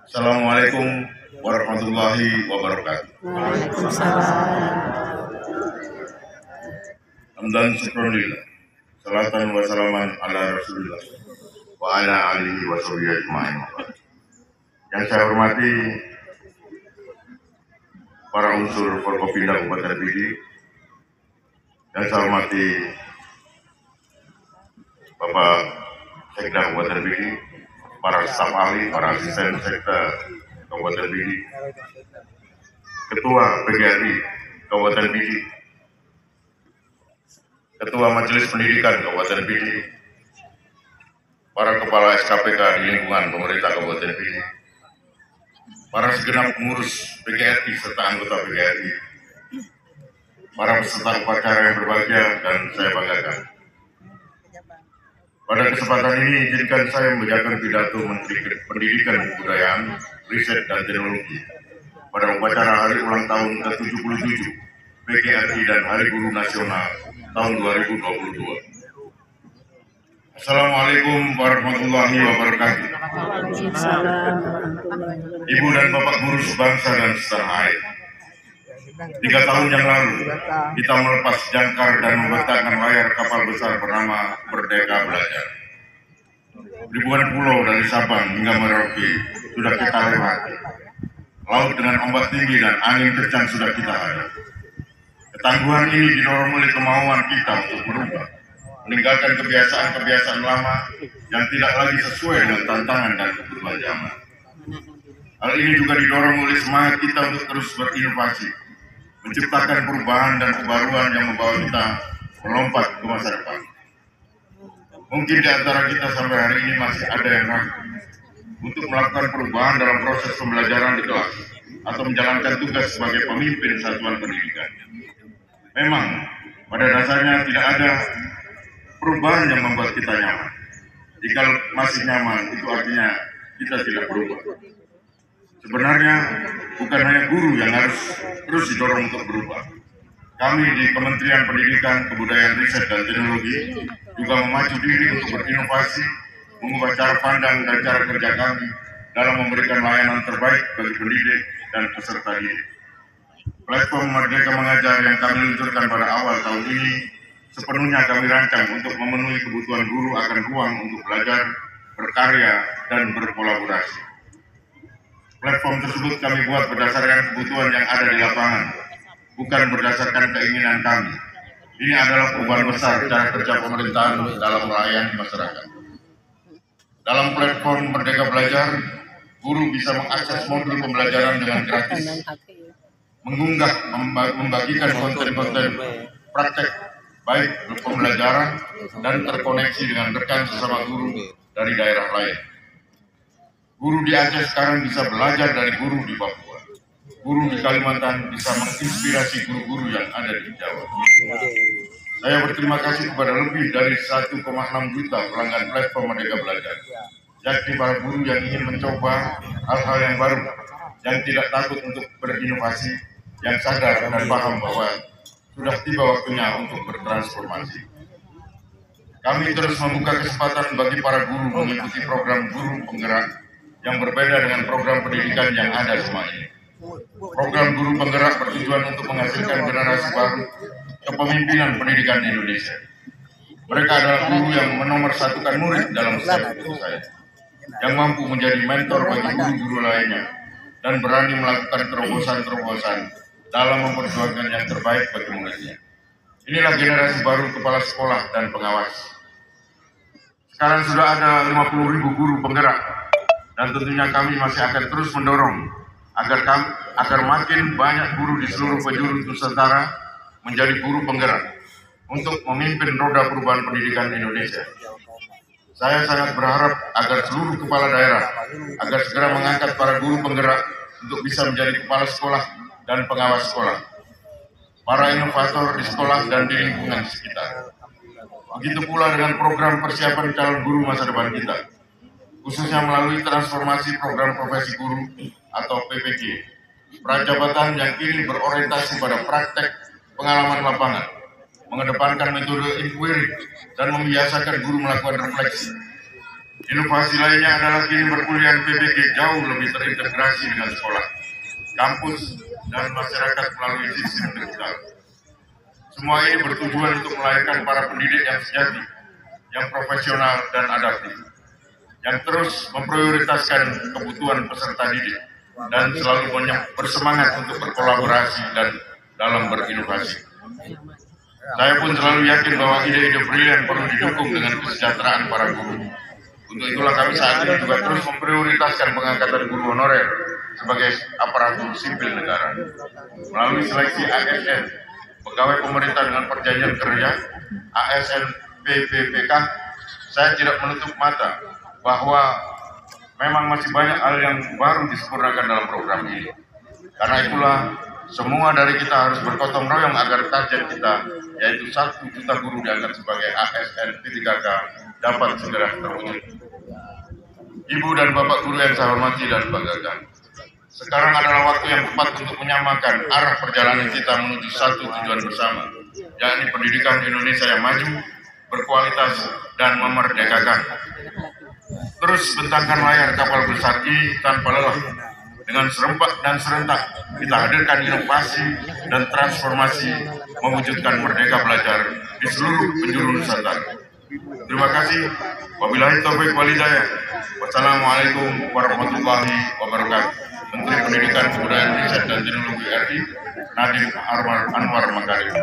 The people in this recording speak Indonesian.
Assalamualaikum warahmatullahi wabarakatuh. Waalaikumsalam. Hamdan syukrulillah. Salatan wa salaman ala Rasulillah wa ala alihi wa sahbihi ajma'in. Yang saya hormati para unsur Forkopimda Kabupaten Pidi, yang saya hormati Bapak Sekda Kabupaten Pidi, para staf ahli, para asisten Sekda Kabupaten Pidi, Ketua PGRI Kabupaten Pidi, Ketua Majelis Pendidikan Kabupaten Pidi, para kepala SKPK di lingkungan pemerintah Kabupaten Pidi, para segenap pengurus PGRI serta anggota PGRI, para peserta upacara yang berbahagia dan saya banggakan. Pada kesempatan ini izinkan saya membacakan pidato Menteri Pendidikan, Kebudayaan, Riset dan Teknologi pada upacara hari ulang tahun ke-77 PGRI dan Hari Guru Nasional tahun 2022. Assalamualaikum warahmatullahi wabarakatuh. Ibu dan Bapak guru sebangsa dan setanah air. 3 tahun yang lalu, kita melepas jangkar dan membentangkan layar kapal besar bernama Merdeka Belajar. Ribuan pulau dari Sabang hingga Merauke sudah kita lewati. Laut dengan ombak tinggi dan angin kencang sudah kita hadapi. Ketangguhan ini didorong oleh kemauan kita untuk berubah, meninggalkan kebiasaan-kebiasaan lama yang tidak lagi sesuai dengan tantangan dan kebutuhan zaman. Hal ini juga didorong oleh semangat kita untuk terus berinovasi, menciptakan perubahan dan kebaruan yang membawa kita melompat ke masa depan. Mungkin di antara kita sampai hari ini masih ada yang ragu untuk melakukan perubahan dalam proses pembelajaran di kelas atau menjalankan tugas sebagai pemimpin satuan pendidikan. Memang, pada dasarnya tidak ada perubahan yang membuat kita nyaman. Jika masih nyaman, itu artinya kita tidak berubah. Sebenarnya, bukan hanya guru yang harus terus didorong untuk berubah. Kami di Kementerian Pendidikan, Kebudayaan, Riset, dan Teknologi juga memacu diri untuk berinovasi, mengubah cara pandang dan cara kerja kami dalam memberikan layanan terbaik bagi pendidik dan peserta didik. Platform Merdeka Mengajar yang kami luncurkan pada awal tahun ini sepenuhnya kami rancang untuk memenuhi kebutuhan guru akan ruang untuk belajar, berkarya, dan berkolaborasi. Platform tersebut kami buat berdasarkan kebutuhan yang ada di lapangan, bukan berdasarkan keinginan kami. Ini adalah perubahan besar cara kerja pemerintahan dalam melayani masyarakat. Dalam platform Merdeka Belajar, guru bisa mengakses modul pembelajaran dengan gratis, mengunggah, membagikan konten-konten praktek baik pembelajaran dan terkoneksi dengan rekan sesama guru dari daerah lain. Guru di Aceh sekarang bisa belajar dari guru di Papua. Guru di Kalimantan bisa menginspirasi guru-guru yang ada di Jawa. Saya berterima kasih kepada lebih dari 1,6 juta pelanggan platform Merdeka Belajar, yakni para guru yang ingin mencoba hal-hal yang baru, yang tidak takut untuk berinovasi, yang sadar dan paham bahwa sudah tiba waktunya untuk bertransformasi. Kami terus membuka kesempatan bagi para guru mengikuti program guru penggerak yang berbeda dengan program pendidikan yang ada selama ini. Program guru penggerak bertujuan untuk menghasilkan generasi baru kepemimpinan pendidikan Indonesia. Mereka adalah guru yang menomorsatukan murid dalam setiap buku saya, yang mampu menjadi mentor bagi guru-guru lainnya, dan berani melakukan terobosan-terobosan dalam memperjuangkan yang terbaik bagi muridnya. Inilah generasi baru kepala sekolah dan pengawas. Sekarang sudah ada 50.000 guru penggerak, dan tentunya kami masih akan terus mendorong agar makin banyak guru di seluruh penjuru Nusantara menjadi guru penggerak untuk memimpin roda perubahan pendidikan Indonesia. Saya sangat berharap agar seluruh kepala daerah agar segera mengangkat para guru penggerak untuk bisa menjadi kepala sekolah dan pengawas sekolah, para inovator di sekolah dan di lingkungan sekitar. Begitu pula dengan program persiapan calon guru masa depan kita, khususnya melalui transformasi program profesi guru atau PPG, prajabatan yang kini berorientasi pada praktek pengalaman lapangan, mengedepankan metode inquiry, dan membiasakan guru melakukan refleksi. Inovasi lainnya adalah kini perkuliahan PBG jauh lebih terintegrasi dengan sekolah, kampus, dan masyarakat melalui sistem digital. Semua ini bertujuan untuk melahirkan para pendidik yang sejati, yang profesional dan adaptif, yang terus memprioritaskan kebutuhan peserta didik dan selalu bersemangat untuk berkolaborasi dan dalam berinovasi. Saya pun selalu yakin bahwa ide-ide brilian perlu didukung dengan kesejahteraan para guru. Untuk itulah kami saat ini juga terus memprioritaskan pengangkatan guru honorer sebagai aparatur sipil negara. Melalui seleksi ASN, pegawai pemerintah dengan perjanjian kerja, ASN PPPK, saya tidak menutup mata bahwa memang masih banyak hal yang baru disempurnakan dalam program ini. Karena itulah semua dari kita harus bergotong royong agar target kita, yaitu 1 juta guru diangkat sebagai ASN P3K, dapat segera terwujud. Ibu dan Bapak guru yang saya hormati dan banggakan, sekarang adalah waktu yang tepat untuk menyamakan arah perjalanan kita menuju satu tujuan bersama, yakni pendidikan Indonesia yang maju, berkualitas, dan memerdekakan. Terus bentangkan layar kapal besar ini tanpa lelah. Dengan serempak dan serentak, kita hadirkan inovasi dan transformasi mewujudkan merdeka belajar di seluruh penjuru Nusantara. Terima kasih. Wabillahi taufiq wal hidayah. Wassalamualaikum warahmatullahi wabarakatuh. Menteri Pendidikan, Kebudayaan, Riset dan Teknologi RI, Nadiem Anwar Makarim.